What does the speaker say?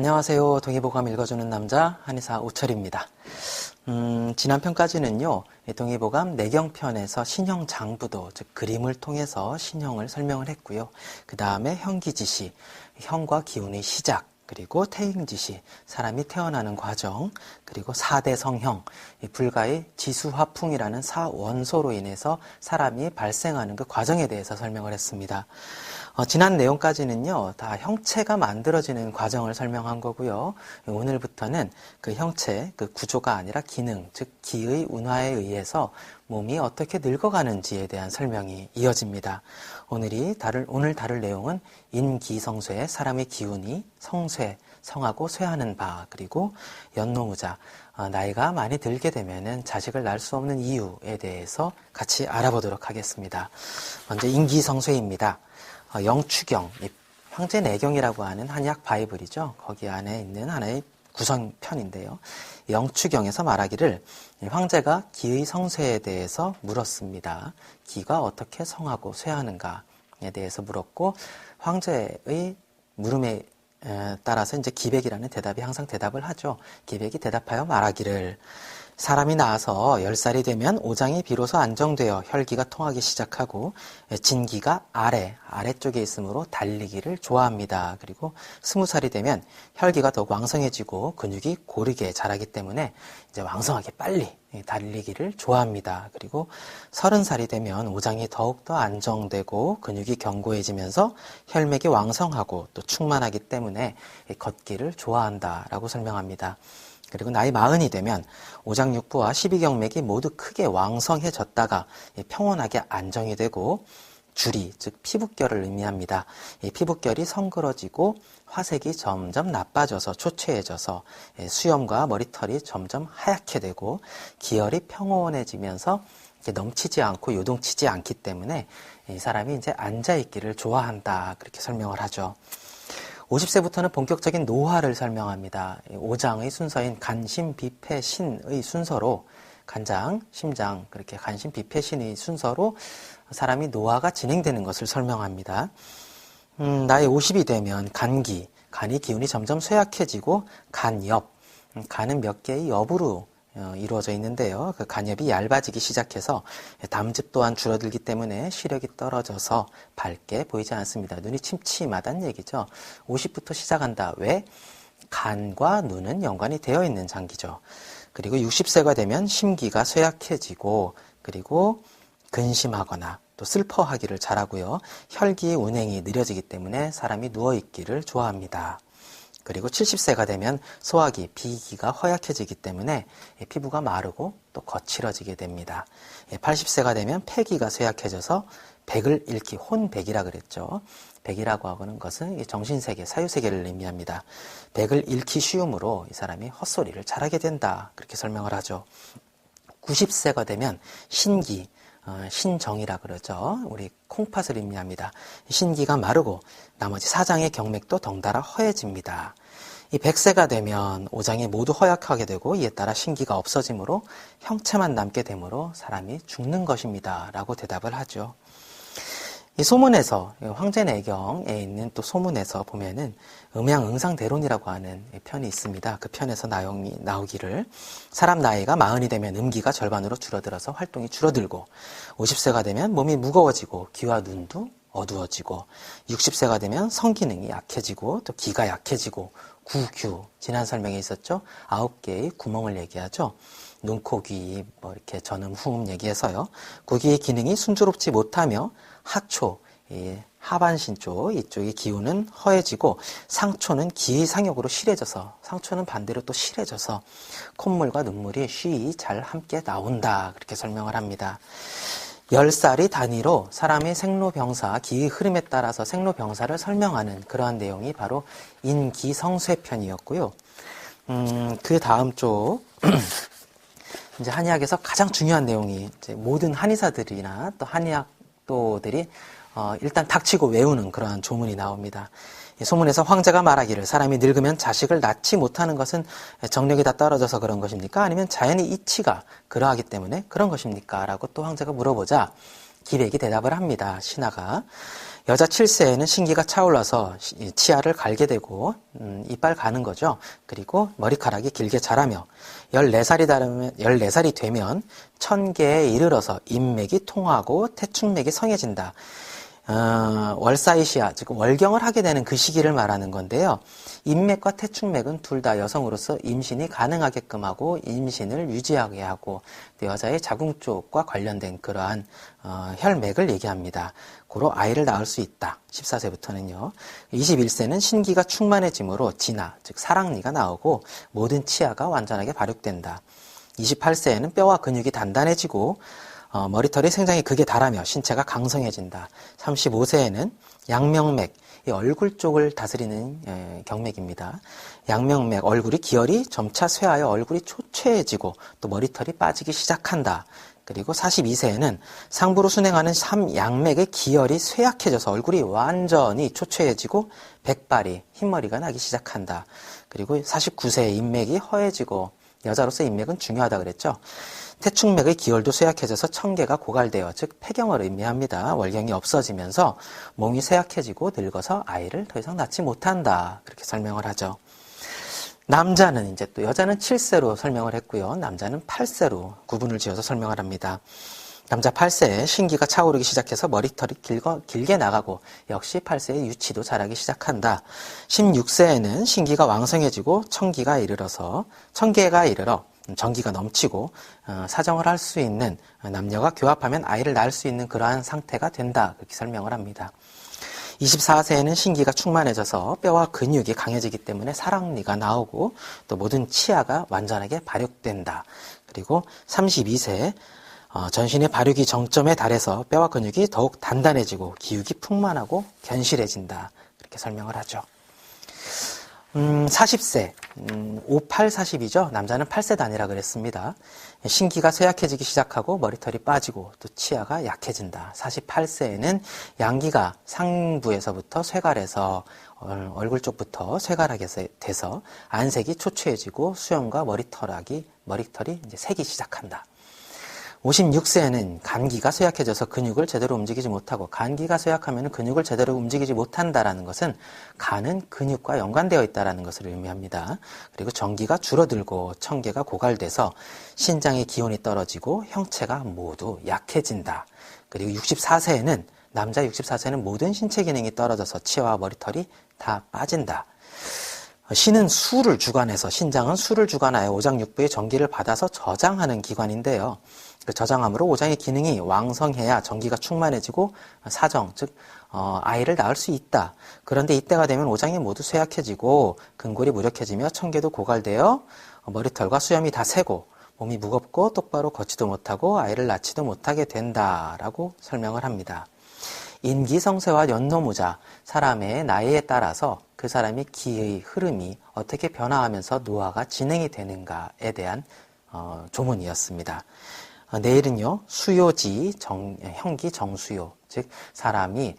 안녕하세요. 동의보감 읽어주는 남자 한의사 오철입니다. 지난 편까지는요, 동의보감 내경편에서 신형장부도, 즉 그림을 통해서 신형을 설명을 했고요. 그 다음에 형기지시, 형과 기운의 시작, 그리고 태행지시, 사람이 태어나는 과정, 그리고 4대 성형, 불가의 지수화풍이라는 사원소로 인해서 사람이 발생하는 그 과정에 대해서 설명을 했습니다. 지난 내용까지는요, 다 형체가 만들어지는 과정을 설명한 거고요. 오늘부터는 그 형체, 그 구조가 아니라 기능, 즉 기의 운화에 의해서 몸이 어떻게 늙어가는지에 대한 설명이 이어집니다. 오늘 다룰 내용은 인기성쇠, 사람의 기운이 성쇠, 성하고 쇠하는 바, 그리고 연노무자, 나이가 많이 들게 되면은 자식을 낳을 수 없는 이유에 대해서 같이 알아보도록 하겠습니다. 먼저 인기성쇠입니다. 영추경, 황제내경이라고 하는 한약 바이블이죠. 거기 안에 있는 하나의 구성편인데요. 영추경에서 말하기를 황제가 기의 성쇠에 대해서 물었습니다. 기가 어떻게 성하고 쇠하는가에 대해서 물었고, 황제의 물음에 따라서 이제 기백이라는 대답이 항상 대답을 하죠. 기백이 대답하여 말하기를 사람이 나와서 10살이 되면 오장이 비로소 안정되어 혈기가 통하기 시작하고 진기가 아래쪽에 있으므로 달리기를 좋아합니다. 그리고 20살이 되면 혈기가 더욱 왕성해지고 근육이 고르게 자라기 때문에 이제 왕성하게 빨리 달리기를 좋아합니다. 그리고 30살이 되면 오장이 더욱더 안정되고 근육이 견고해지면서 혈맥이 왕성하고 또 충만하기 때문에 걷기를 좋아한다라고 설명합니다. 그리고 나이 40이 되면 오장육부와 십이경맥이 모두 크게 왕성해졌다가 평온하게 안정이 되고 주리, 즉 피부결을 의미합니다. 이 피부결이 성그러지고 화색이 점점 나빠져서 초췌해져서 수염과 머리털이 점점 하얗게 되고 기혈이 평온해지면서 넘치지 않고 요동치지 않기 때문에 이 사람이 이제 앉아있기를 좋아한다, 그렇게 설명을 하죠. 50세부터는 본격적인 노화를 설명합니다. 오장의 순서인 간, 심, 비폐, 신의 순서로 간장, 심장, 그렇게 간, 심, 비폐, 신의 순서로 사람이 노화가 진행되는 것을 설명합니다. 나이 50이 되면 간기, 간이 기운이 점점 쇠약해지고 간엽, 간은 몇 개의 엽으로 이루어져 있는데요. 그 간엽이 얇아지기 시작해서 담즙 또한 줄어들기 때문에 시력이 떨어져서 밝게 보이지 않습니다. 눈이 침침하다는 얘기죠. 50부터 시작한다. 왜? 간과 눈은 연관이 되어 있는 장기죠. 그리고 60세가 되면 심기가 쇠약해지고 그리고 근심하거나 또 슬퍼하기를 잘하고요. 혈기의 운행이 느려지기 때문에 사람이 누워있기를 좋아합니다. 그리고 70세가 되면 소화기, 비기가 허약해지기 때문에 피부가 마르고 또 거칠어지게 됩니다. 80세가 되면 폐기가 쇠약해져서 백을 잃기, 혼백이라 그랬죠. 백이라고 하는 것은 정신세계, 사유세계를 의미합니다. 백을 잃기 쉬움으로 이 사람이 헛소리를 잘하게 된다, 그렇게 설명을 하죠. 90세가 되면 신기, 신정이라 그러죠. 우리 콩팥을 의미합니다. 신기가 마르고 나머지 사장의 경맥도 덩달아 허해집니다. 이 100세가 되면 오장이 모두 허약하게 되고 이에 따라 신기가 없어지므로 형체만 남게 되므로 사람이 죽는 것입니다, 라고 대답을 하죠. 이 소문에서, 황제내경에 있는 또 소문에서 보면은 음양응상대론이라고 하는 편이 있습니다. 그 편에서 나오기를 사람 나이가 40이 되면 음기가 절반으로 줄어들어서 활동이 줄어들고 50세가 되면 몸이 무거워지고 귀와 눈도 어두워지고 60세가 되면 성기능이 약해지고 또 기가 약해지고 구규, 지난 설명에 있었죠. 9개의 구멍을 얘기하죠. 눈, 코, 귀, 이렇게 전음, 후음 얘기해서요. 구기의 기능이 순조롭지 못하며 하초, 하반신 쪽, 이쪽의 기운은 허해지고 상초는 기의 상역으로 실해져서, 상초는 반대로 또 실해져서 콧물과 눈물이 쉬이 잘 함께 나온다, 그렇게 설명을 합니다. 10살이 단위로 사람의 생로병사, 기의 흐름에 따라서 생로병사를 설명하는 그러한 내용이 바로 인기성쇠편이었고요. 그 다음 쪽, 이제 한의학에서 가장 중요한 내용이 이제 모든 한의사들이나 또 한의학도들이 일단 닥치고 외우는 그러한 조문이 나옵니다. 소문에서 황제가 말하기를 사람이 늙으면 자식을 낳지 못하는 것은 정력이 다 떨어져서 그런 것입니까? 아니면 자연의 이치가 그러하기 때문에 그런 것입니까? 라고 또 황제가 물어보자 기백이 대답을 합니다. 신하가. 여자 7세에는 신기가 차올라서 치아를 갈게 되고 이빨 가는 거죠. 그리고 머리카락이 길게 자라며 14살이 되면 천계에 이르러서 인맥이 통하고 태충맥이 성해진다. 월사이시아, 즉 월경을 하게 되는 그 시기를 말하는 건데요. 인맥과 태충맥은 둘 다 여성으로서 임신이 가능하게끔 하고 임신을 유지하게 하고 여자의 자궁 쪽과 관련된 그러한 혈맥을 얘기합니다. 고로 아이를 낳을 수 있다. 14세부터는요. 21세는 신기가 충만해짐으로 진화, 즉 사랑니가 나오고 모든 치아가 완전하게 발육된다. 28세에는 뼈와 근육이 단단해지고 머리털이 생장이 극에 달하며 신체가 강성해진다. 35세에는 양명맥, 이 얼굴 쪽을 다스리는 경맥입니다. 양명맥, 얼굴이 기혈이 점차 쇠하여 얼굴이 초췌해지고 또 머리털이 빠지기 시작한다. 그리고 42세에는 상부로 순행하는 삼양맥의 기혈이 쇠약해져서 얼굴이 완전히 초췌해지고 백발이 흰머리가 나기 시작한다. 그리고 49세에 인맥이 허해지고 여자로서 인맥은 중요하다 그랬죠. 태충맥의 기혈도 쇠약해져서 청계가 고갈되어 즉 폐경을 의미합니다. 월경이 없어지면서 몸이 쇠약해지고 늙어서 아이를 더 이상 낳지 못한다. 그렇게 설명을 하죠. 남자는 이제 또 여자는 7세로 설명을 했고요. 남자는 8세로 구분을 지어서 설명을 합니다. 남자 8세에 신기가 차오르기 시작해서 머리털이 길게 나가고 역시 8세에 유치도 자라기 시작한다. 16세에는 신기가 왕성해지고 청계가 이르러 정기가 넘치고 사정을 할 수 있는 남녀가 교합하면 아이를 낳을 수 있는 그러한 상태가 된다. 그렇게 설명을 합니다. 24세에는 신기가 충만해져서 뼈와 근육이 강해지기 때문에 사랑니가 나오고 또 모든 치아가 완전하게 발육된다. 그리고 32세 전신의 발육이 정점에 달해서 뼈와 근육이 더욱 단단해지고 기육이 풍만하고 견실해진다. 그렇게 설명을 하죠. 40세, 5840이죠. 남자는 8세 단위라 그랬습니다. 신기가 쇠약해지기 시작하고 머리털이 빠지고 또 치아가 약해진다. 48세에는 양기가 상부에서부터 쇠갈에서 얼굴 쪽부터 쇠갈하게 돼서 안색이 초췌해지고 수염과 머리털이 이제 새기 시작한다. 56세에는 간기가 쇠약해져서 근육을 제대로 움직이지 못하고 간기가 쇠약하면 근육을 제대로 움직이지 못한다라는 것은 간은 근육과 연관되어 있다는 것을 의미합니다. 그리고 정기가 줄어들고 청계가 고갈돼서 신장의 기온이 떨어지고 형체가 모두 약해진다. 그리고 64세에는 남자 64세는 모든 신체 기능이 떨어져서 치아와 머리털이 다 빠진다. 신은 수를 주관해서 신장은 수를 주관하여 오장육부의 전기를 받아서 저장하는 기관인데요. 그 저장함으로 오장의 기능이 왕성해야 전기가 충만해지고 사정, 즉 아이를 낳을 수 있다. 그런데 이때가 되면 오장이 모두 쇠약해지고 근골이 무력해지며 청계도 고갈되어 머리털과 수염이 다 새고 몸이 무겁고 똑바로 걷지도 못하고 아이를 낳지도 못하게 된다라고 설명을 합니다. 인기성세와 연노무자, 사람의 나이에 따라서 그 사람의 기의 흐름이 어떻게 변화하면서 노화가 진행이 되는가에 대한 조문이었습니다. 내일은요, 수요지, 형기, 정수요, 즉 사람이